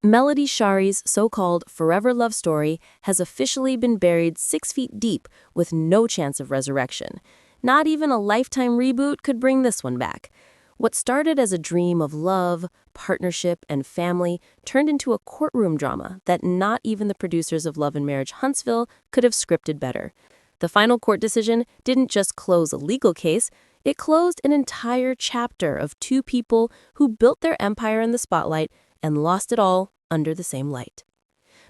Melody Shari's so-called forever love story has officially been buried 6 feet deep with no chance of resurrection. Not even a Lifetime reboot could bring this one back. What started as a dream of love, partnership, and family turned into a courtroom drama that not even the producers of Love and Marriage Huntsville could have scripted better. The final court decision didn't just close a legal case, it closed an entire chapter of two people who built their empire in the spotlight and lost it all under the same light.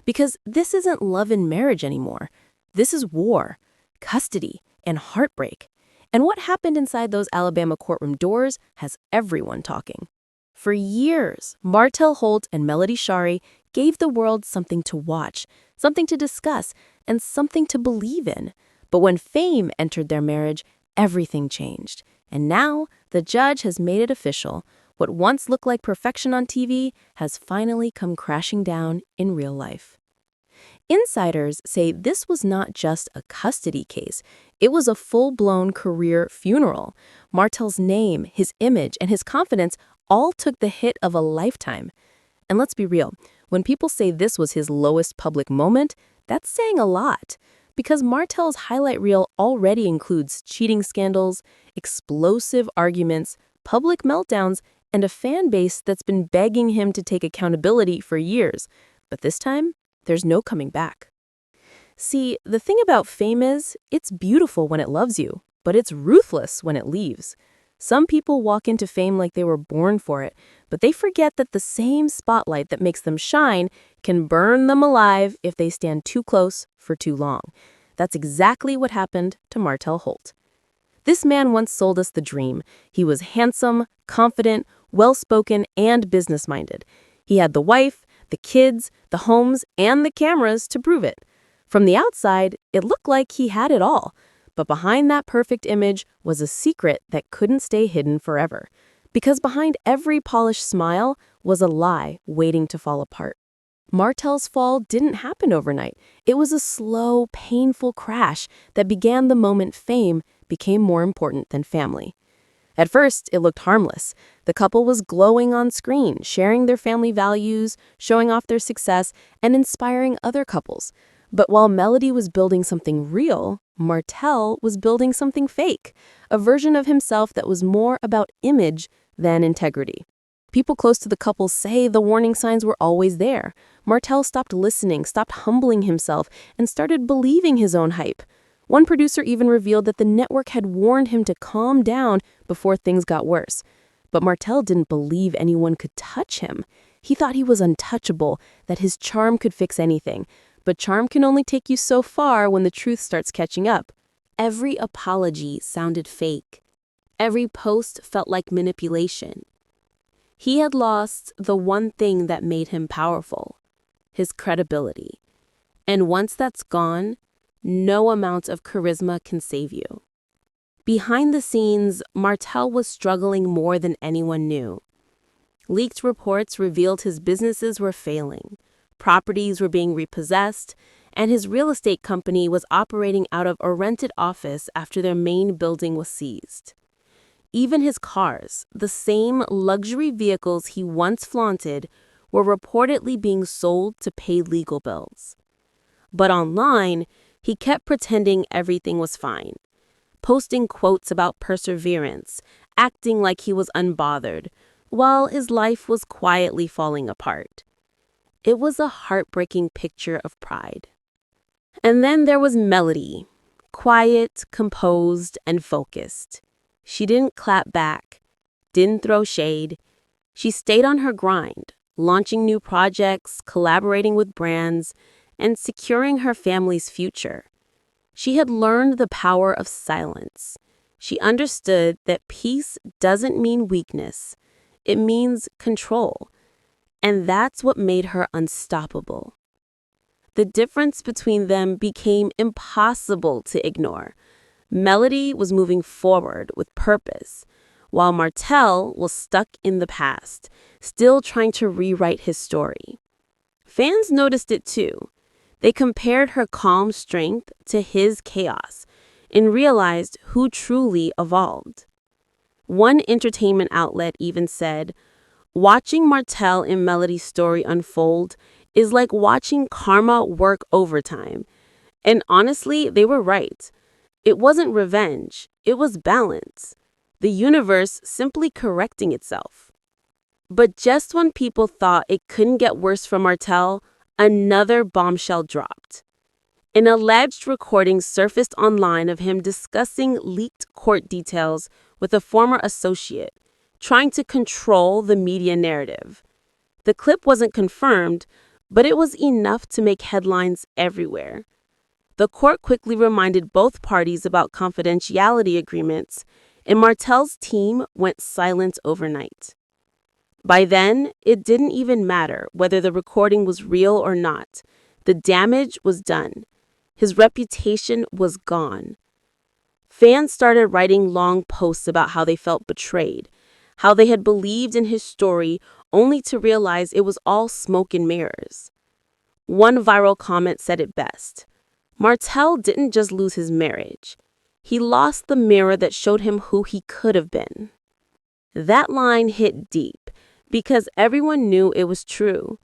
Because this isn't love and marriage anymore. This is war, custody, and heartbreak. And what happened inside those Alabama courtroom doors has everyone talking. For years, Martell Holt and Melody Shari gave the world something to watch, something to discuss, and something to believe in. But when fame entered their marriage, everything changed. And now, the judge has made it official. What once looked like perfection on TV has finally come crashing down in real life. Insiders say this was not just a custody case. It was a full-blown career funeral. Martell's name, his image, and his confidence all took the hit of a lifetime. And let's be real, when people say this was his lowest public moment, that's saying a lot. Because Martell's highlight reel already includes cheating scandals, explosive arguments, public meltdowns, and a fan base that's been begging him to take accountability for years. But this time, there's no coming back. See, the thing about fame is, it's beautiful when it loves you, but it's ruthless when it leaves. Some people walk into fame like they were born for it, but they forget that the same spotlight that makes them shine can burn them alive if they stand too close for too long. That's exactly what happened to Martell Holt. This man once sold us the dream. He was handsome, confident, well-spoken, and business-minded. He had the wife, the kids, the homes, and the cameras to prove it. From the outside, it looked like he had it all. But behind that perfect image was a secret that couldn't stay hidden forever. Because behind every polished smile was a lie waiting to fall apart. Martell's fall didn't happen overnight. It was a slow, painful crash that began the moment fame became more important than family. At first, it looked harmless. The couple was glowing on screen, sharing their family values, showing off their success, and inspiring other couples. But while Melody was building something real, Martell was building something fake, a version of himself that was more about image than integrity. People close to the couple say the warning signs were always there. Martell stopped listening, stopped humbling himself, and started believing his own hype. One producer even revealed that the network had warned him to calm down before things got worse. But Martell didn't believe anyone could touch him. He thought he was untouchable, that his charm could fix anything. But charm can only take you so far when the truth starts catching up. Every apology sounded fake. Every post felt like manipulation. He had lost the one thing that made him powerful, his credibility. And once that's gone, no amount of charisma can save you. Behind the scenes, Martell was struggling more than anyone knew. Leaked reports revealed his businesses were failing, properties were being repossessed, and his real estate company was operating out of a rented office after their main building was seized. Even his cars, the same luxury vehicles he once flaunted, were reportedly being sold to pay legal bills. But online, he kept pretending everything was fine, posting quotes about perseverance, acting like he was unbothered, while his life was quietly falling apart. It was a heartbreaking picture of pride. And then there was Melody, quiet, composed, and focused. She didn't clap back, didn't throw shade. She stayed on her grind, launching new projects, collaborating with brands, and securing her family's future. She had learned the power of silence. She understood that peace doesn't mean weakness. It means control. And that's what made her unstoppable. The difference between them became impossible to ignore. Melody was moving forward with purpose, while Martell was stuck in the past, still trying to rewrite his story. Fans noticed it too. They compared her calm strength to his chaos and realized who truly evolved. One entertainment outlet even said, Watching Martell and Melody's story unfold is like watching karma work overtime. And honestly, they were right. It wasn't revenge, it was balance. The universe simply correcting itself. But just when people thought it couldn't get worse for Martell, another bombshell dropped. An alleged recording surfaced online of him discussing leaked court details with a former associate, trying to control the media narrative. The clip wasn't confirmed, but it was enough to make headlines everywhere. The court quickly reminded both parties about confidentiality agreements, and Martell's team went silent overnight. By then, it didn't even matter whether the recording was real or not. The damage was done. His reputation was gone. Fans started writing long posts about how they felt betrayed, how they had believed in his story only to realize it was all smoke and mirrors. One viral comment said it best. Martell didn't just lose his marriage. He lost the mirror that showed him who he could have been. That line hit deep because everyone knew it was true.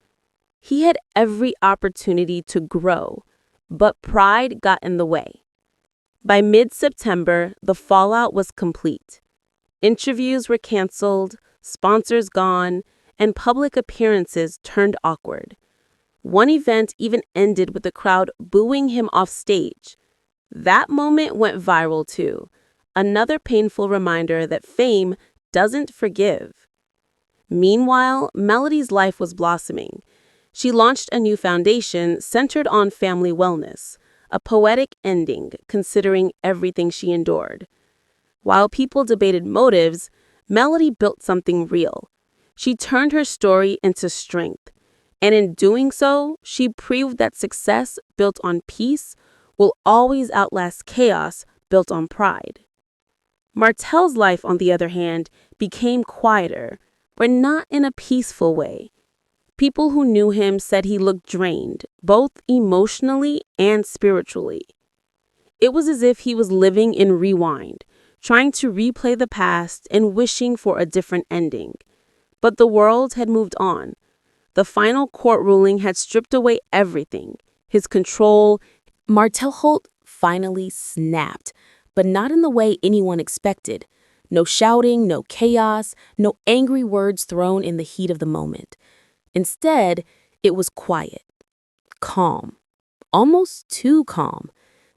He had every opportunity to grow, but pride got in the way. By mid-September, the fallout was complete. Interviews were canceled, sponsors gone, and public appearances turned awkward. One event even ended with the crowd booing him off stage. That moment went viral too, another painful reminder that fame doesn't forgive. Meanwhile, Melody's life was blossoming. She launched a new foundation centered on family wellness, a poetic ending considering everything she endured. While people debated motives, Melody built something real. She turned her story into strength, and in doing so, she proved that success built on peace will always outlast chaos built on pride. Martell's life, on the other hand, became quieter, but not in a peaceful way. People who knew him said he looked drained, both emotionally and spiritually. It was as if he was living in rewind, trying to replay the past and wishing for a different ending. But the world had moved on. The final court ruling had stripped away everything, his control. Martell Holt finally snapped, but not in the way anyone expected. No shouting, no chaos, no angry words thrown in the heat of the moment. Instead, it was quiet, calm, almost too calm,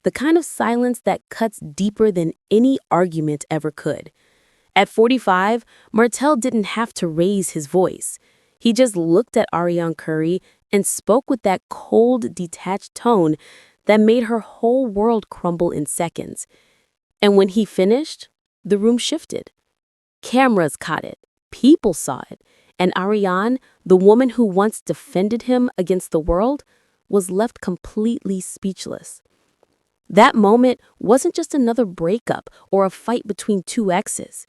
the kind of silence that cuts deeper than any argument ever could. At 45, Martell didn't have to raise his voice. He just looked at Ariane Curry and spoke with that cold, detached tone that made her whole world crumble in seconds. And when he finished, the room shifted. Cameras caught it, people saw it, and Ariane, the woman who once defended him against the world, was left completely speechless. That moment wasn't just another breakup or a fight between two exes.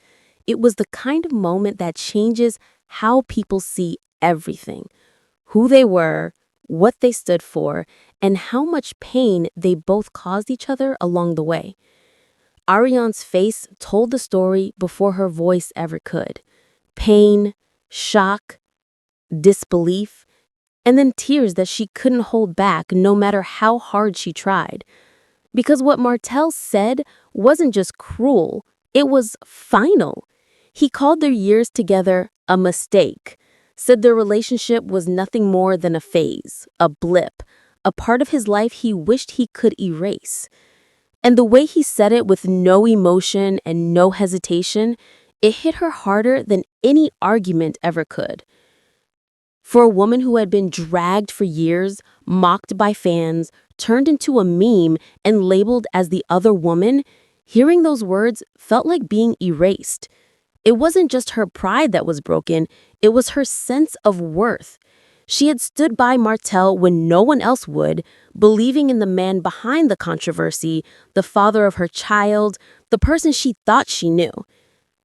It was the kind of moment that changes how people see everything, who they were, what they stood for, and how much pain they both caused each other along the way. Ariane's face told the story before her voice ever could. Pain, shock, disbelief, and then tears that she couldn't hold back no matter how hard she tried. Because what Martell said wasn't just cruel, it was final. He called their years together a mistake, said their relationship was nothing more than a phase, a blip, a part of his life he wished he could erase. And the way he said it with no emotion and no hesitation, it hit her harder than any argument ever could. For a woman who had been dragged for years, mocked by fans, turned into a meme, and labeled as the other woman, hearing those words felt like being erased. It wasn't just her pride that was broken, it was her sense of worth. She had stood by Martell when no one else would, believing in the man behind the controversy, the father of her child, the person she thought she knew.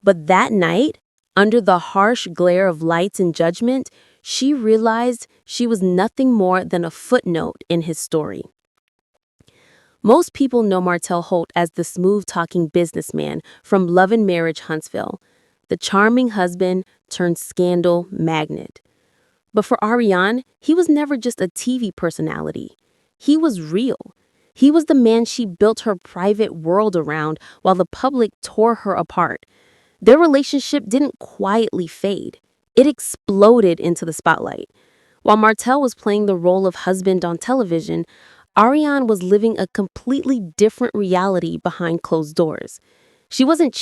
But that night, under the harsh glare of lights and judgment, she realized she was nothing more than a footnote in his story. Most people know Martell Holt as the smooth-talking businessman from Love and Marriage Huntsville. The charming husband turned scandal magnet. But for Ariane, he was never just a TV personality. He was real. He was the man she built her private world around while the public tore her apart. Their relationship didn't quietly fade. It exploded into the spotlight. While Martell was playing the role of husband on television, Ariane was living a completely different reality behind closed doors. She wasn't